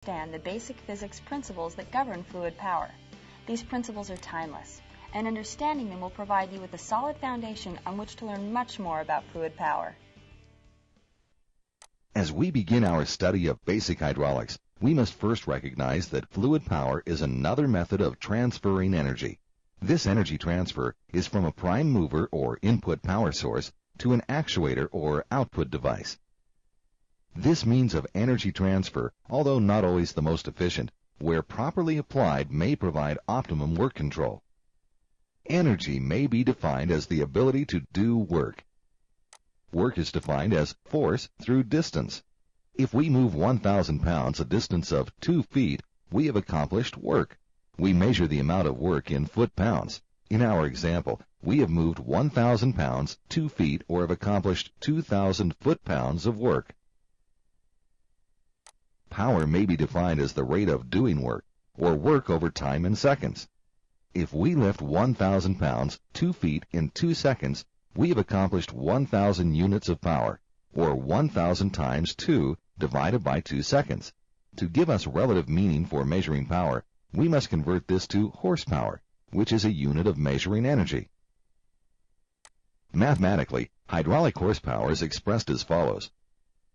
understand the basic physics principles that govern fluid power. These principles are timeless, and understanding them will provide you with a solid foundation on which to learn much more about fluid power. As we begin our study of basic hydraulics, we must first recognize that fluid power is another method of transferring energy. This energy transfer is from a prime mover or input power source to an actuator or output device. This means of energy transfer, although not always the most efficient, where properly applied may provide optimum work control. Energy may be defined as the ability to do work. Work is defined as force through distance. If we move 1,000 pounds a distance of 2 feet, we have accomplished work. We measure the amount of work in foot-pounds. In our example, we have moved 1,000 pounds 2 feet or have accomplished 2,000 foot-pounds of work. Power may be defined as the rate of doing work, or work over time in seconds. If we lift 1,000 pounds 2 feet in 2 seconds, we have accomplished 1,000 units of power, or 1,000 times 2 divided by 2 seconds. To give us relative meaning for measuring power, we must convert this to horsepower, which is a unit of measuring energy. Mathematically, hydraulic horsepower is expressed as follows.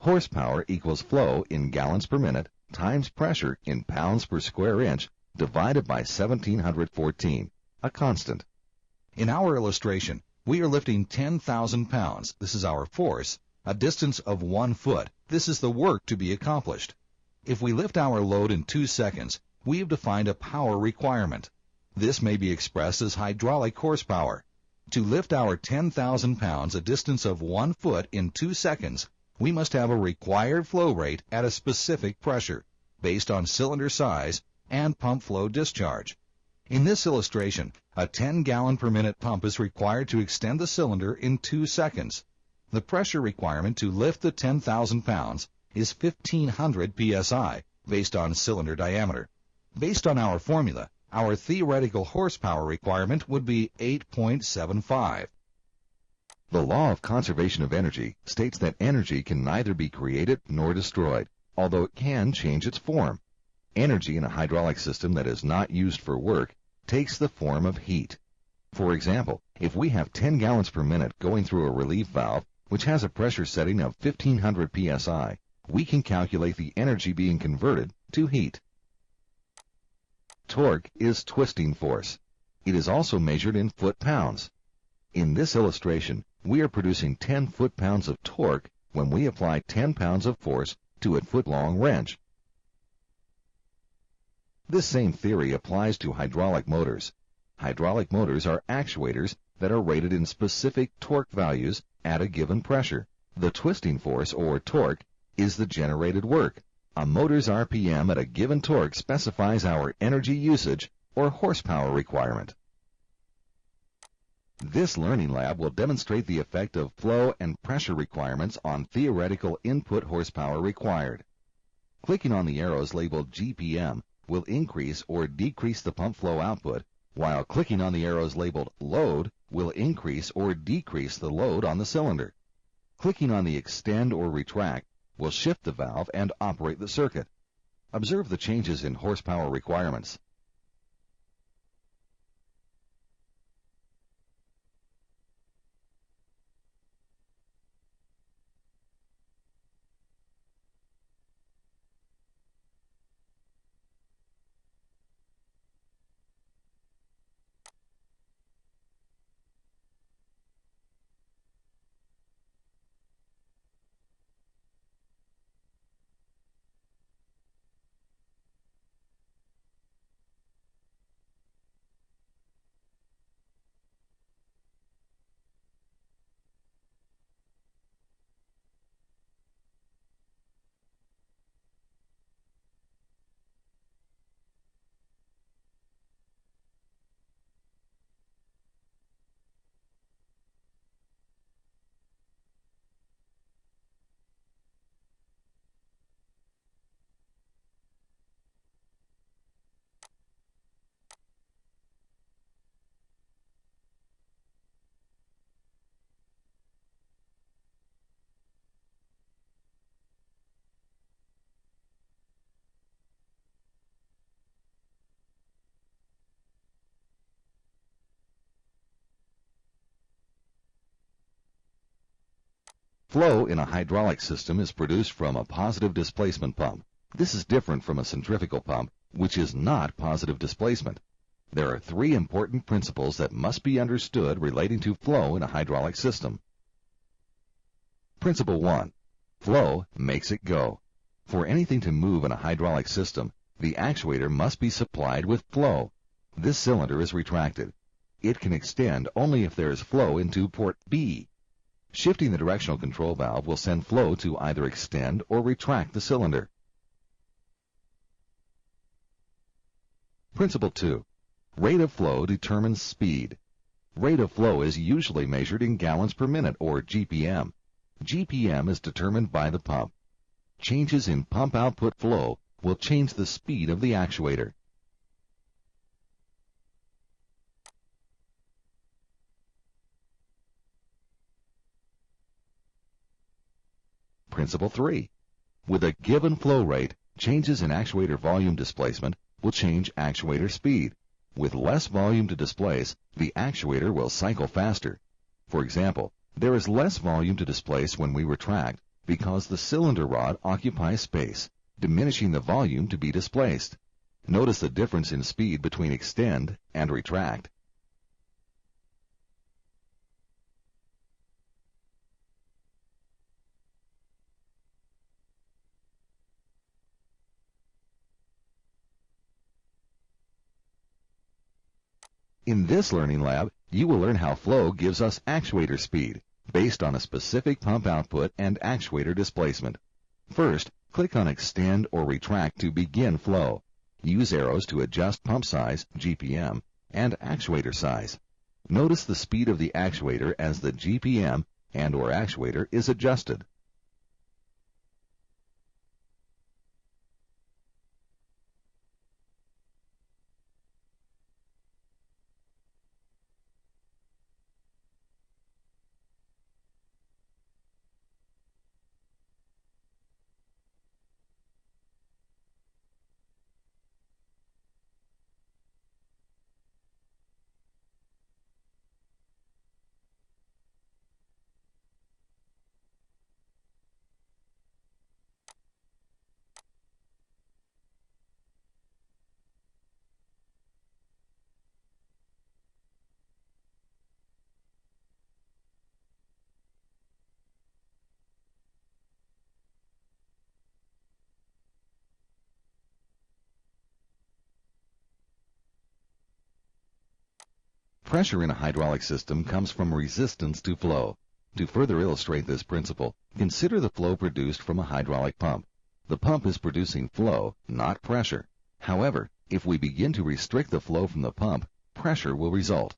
Horsepower equals flow in gallons per minute times pressure in pounds per square inch divided by 1714, a constant. In our illustration, we are lifting 10,000 pounds, this is our force, a distance of 1 foot, this is the work to be accomplished. If we lift our load in 2 seconds, we have defined a power requirement. This may be expressed as hydraulic horsepower. To lift our 10,000 pounds a distance of 1 foot in 2 seconds, we must have a required flow rate at a specific pressure, based on cylinder size and pump flow discharge. In this illustration, a 10-gallon per minute pump is required to extend the cylinder in 2 seconds. The pressure requirement to lift the 10,000 pounds is 1,500 psi, based on cylinder diameter. Based on our formula, our theoretical horsepower requirement would be 8.75. The law of conservation of energy states that energy can neither be created nor destroyed, although it can change its form. Energy in a hydraulic system that is not used for work takes the form of heat. For example, if we have 10 gallons per minute going through a relief valve, which has a pressure setting of 1,500 psi, we can calculate the energy being converted to heat. Torque is twisting force. It is also measured in foot-pounds. In this illustration, we are producing 10 foot-pounds of torque when we apply 10 pounds of force to a foot-long wrench. This same theory applies to hydraulic motors. Hydraulic motors are actuators that are rated in specific torque values at a given pressure. The twisting force, or torque, is the generated work. A motor's RPM at a given torque specifies our energy usage, or horsepower requirement. This learning lab will demonstrate the effect of flow and pressure requirements on theoretical input horsepower required. Clicking on the arrows labeled GPM will increase or decrease the pump flow output, while clicking on the arrows labeled load will increase or decrease the load on the cylinder. Clicking on the extend or retract will shift the valve and operate the circuit. Observe the changes in horsepower requirements. Flow in a hydraulic system is produced from a positive displacement pump. This is different from a centrifugal pump, which is not positive displacement. There are three important principles that must be understood relating to flow in a hydraulic system. Principle 1. Flow makes it go. For anything to move in a hydraulic system, the actuator must be supplied with flow. This cylinder is retracted. It can extend only if there is flow into port B. Shifting the directional control valve will send flow to either extend or retract the cylinder. Principle 2. Rate of flow determines speed. Rate of flow is usually measured in gallons per minute, or GPM. GPM is determined by the pump. Changes in pump output flow will change the speed of the actuator. Principle 3. With a given flow rate, changes in actuator volume displacement will change actuator speed. With less volume to displace, the actuator will cycle faster. For example, there is less volume to displace when we retract because the cylinder rod occupies space, diminishing the volume to be displaced. Notice the difference in speed between extend and retract. In this learning lab, you will learn how flow gives us actuator speed based on a specific pump output and actuator displacement. First, click on Extend or Retract to begin flow. Use arrows to adjust pump size, GPM, and actuator size. Notice the speed of the actuator as the GPM and/or actuator is adjusted. Pressure in a hydraulic system comes from resistance to flow. To further illustrate this principle, consider the flow produced from a hydraulic pump. The pump is producing flow, not pressure. However, if we begin to restrict the flow from the pump, pressure will result.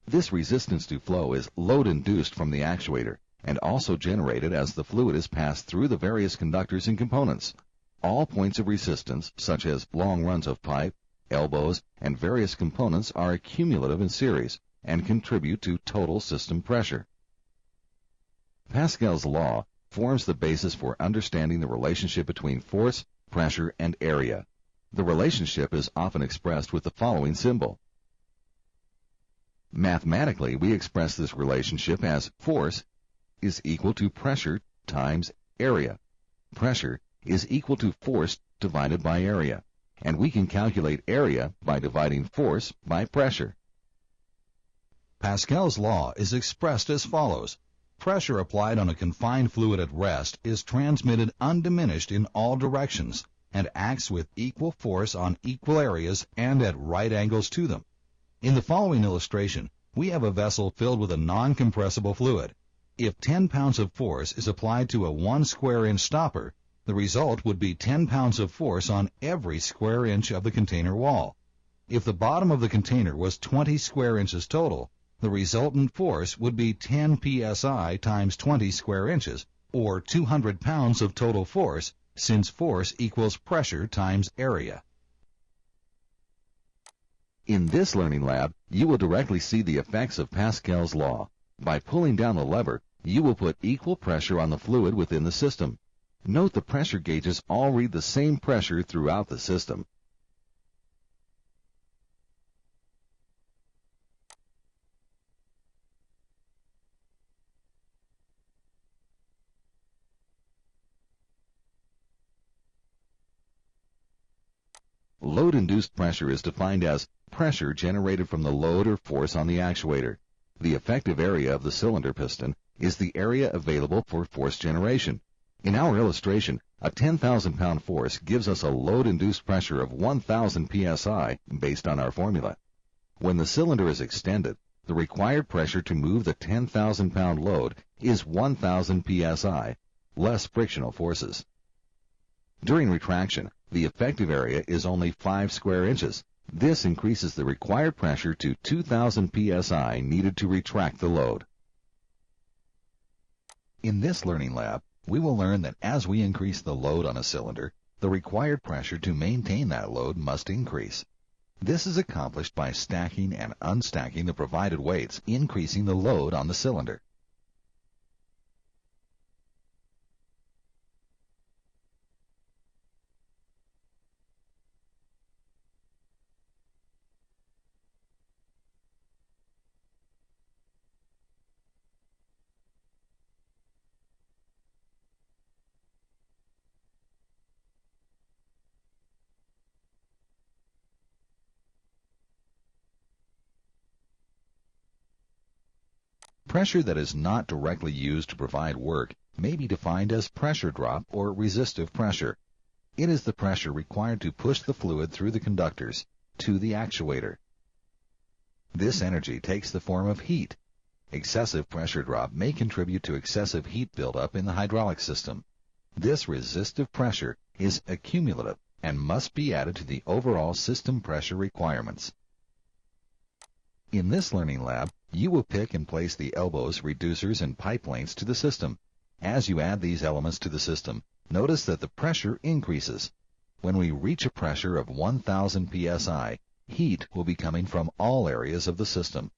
This resistance to flow is load-induced from the actuator and also generated as the fluid is passed through the various conductors and components. All points of resistance, such as long runs of pipe, elbows, and various components, are cumulative in series and contribute to total system pressure. Pascal's law forms the basis for understanding the relationship between force, pressure, and area. The relationship is often expressed with the following symbol. Mathematically, we express this relationship as force is equal to pressure times area. Pressure is equal to force divided by area, and we can calculate area by dividing force by pressure. Pascal's law is expressed as follows. Pressure applied on a confined fluid at rest is transmitted undiminished in all directions and acts with equal force on equal areas and at right angles to them. In the following illustration, we have a vessel filled with a non-compressible fluid. If 10 pounds of force is applied to a 1 square inch stopper, the result would be 10 pounds of force on every square inch of the container wall. If the bottom of the container was 20 square inches total, the resultant force would be 10 psi times 20 square inches, or 200 pounds of total force, since force equals pressure times area. In this learning lab, you will directly see the effects of Pascal's law. By pulling down the lever, you will put equal pressure on the fluid within the system. Note the pressure gauges all read the same pressure throughout the system. Load-induced pressure is defined as pressure generated from the load or force on the actuator. The effective area of the cylinder piston is the area available for force generation. In our illustration, a 10,000-pound force gives us a load-induced pressure of 1,000 psi based on our formula. When the cylinder is extended, the required pressure to move the 10,000-pound load is 1,000 psi, less frictional forces. During retraction, the effective area is only 5 square inches. This increases the required pressure to 2,000 psi needed to retract the load. In this learning lab, we will learn that as we increase the load on a cylinder, the required pressure to maintain that load must increase. This is accomplished by stacking and unstacking the provided weights, increasing the load on the cylinder. Pressure that is not directly used to provide work may be defined as pressure drop or resistive pressure. It is the pressure required to push the fluid through the conductors to the actuator. This energy takes the form of heat. Excessive pressure drop may contribute to excessive heat buildup in the hydraulic system. This resistive pressure is accumulative and must be added to the overall system pressure requirements. In this learning lab, you will pick and place the elbows, reducers, and pipe lengths to the system. As you add these elements to the system, notice that the pressure increases. When we reach a pressure of 1,000 psi, heat will be coming from all areas of the system.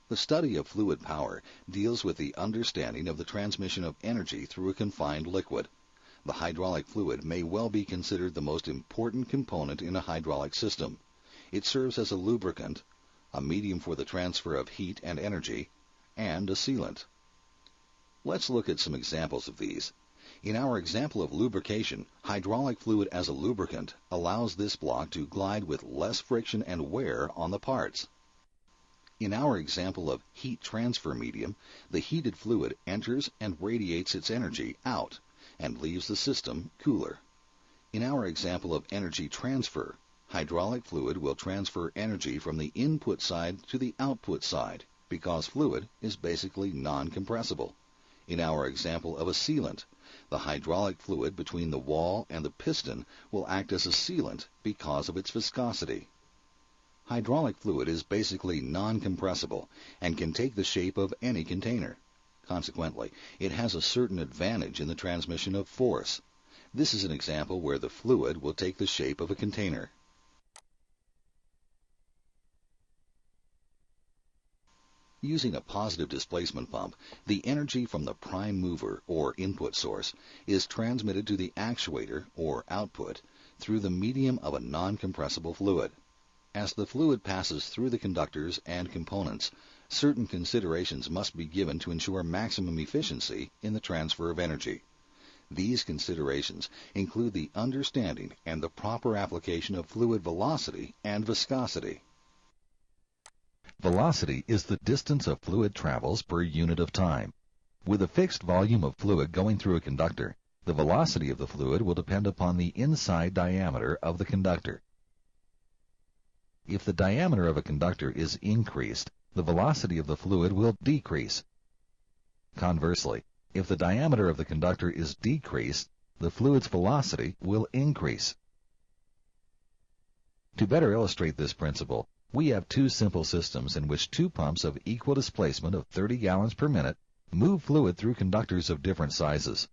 The study of fluid power deals with the understanding of the transmission of energy through a confined liquid. The hydraulic fluid may well be considered the most important component in a hydraulic system. It serves as a lubricant, a medium for the transfer of heat and energy, and a sealant. Let's look at some examples of these. In our example of lubrication, hydraulic fluid as a lubricant allows this block to glide with less friction and wear on the parts. In our example of heat transfer medium, the heated fluid enters and radiates its energy out and leaves the system cooler. In our example of energy transfer, hydraulic fluid will transfer energy from the input side to the output side because fluid is basically non-compressible. In our example of a sealant, the hydraulic fluid between the wall and the piston will act as a sealant because of its viscosity. Hydraulic fluid is basically non-compressible and can take the shape of any container. Consequently, it has a certain advantage in the transmission of force. This is an example where the fluid will take the shape of a container. Using a positive displacement pump, the energy from the prime mover or input source is transmitted to the actuator or output through the medium of a non-compressible fluid. As the fluid passes through the conductors and components, certain considerations must be given to ensure maximum efficiency in the transfer of energy. These considerations include the understanding and the proper application of fluid velocity and viscosity. Velocity is the distance a fluid travels per unit of time. With a fixed volume of fluid going through a conductor, the velocity of the fluid will depend upon the inside diameter of the conductor. If the diameter of a conductor is increased, the velocity of the fluid will decrease. Conversely, if the diameter of the conductor is decreased, the fluid's velocity will increase. To better illustrate this principle, we have two simple systems in which two pumps of equal displacement of 30 gallons per minute move fluid through conductors of different sizes.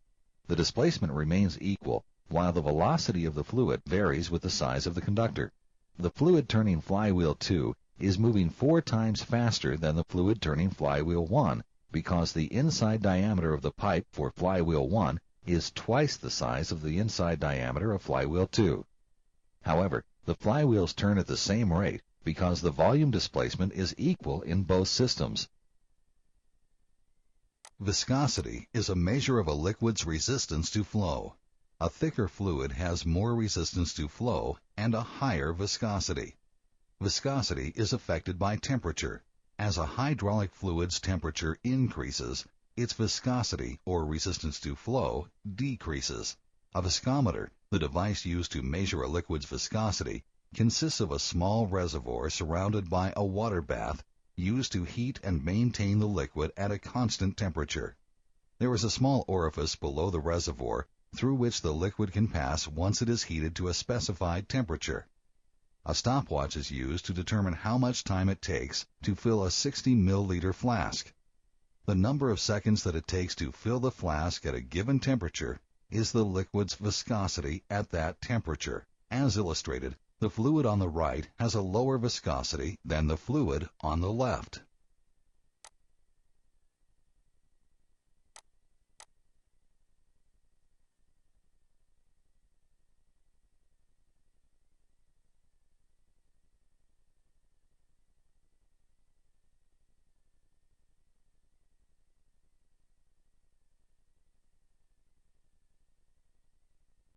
The displacement remains equal, while the velocity of the fluid varies with the size of the conductor. The fluid turning flywheel 2 is moving 4 times faster than the fluid turning flywheel 1 because the inside diameter of the pipe for flywheel 1 is twice the size of the inside diameter of flywheel 2. However, the flywheels turn at the same rate because the volume displacement is equal in both systems. Viscosity is a measure of a liquid's resistance to flow. A thicker fluid has more resistance to flow and a higher viscosity. Viscosity is affected by temperature. As a hydraulic fluid's temperature increases, its viscosity, or resistance to flow, decreases. A viscometer, the device used to measure a liquid's viscosity, consists of a small reservoir surrounded by a water bath used to heat and maintain the liquid at a constant temperature. There is a small orifice below the reservoir through which the liquid can pass once it is heated to a specified temperature. A stopwatch is used to determine how much time it takes to fill a 60 milliliter flask. The number of seconds that it takes to fill the flask at a given temperature is the liquid's viscosity at that temperature. As illustrated, the fluid on the right has a lower viscosity than the fluid on the left.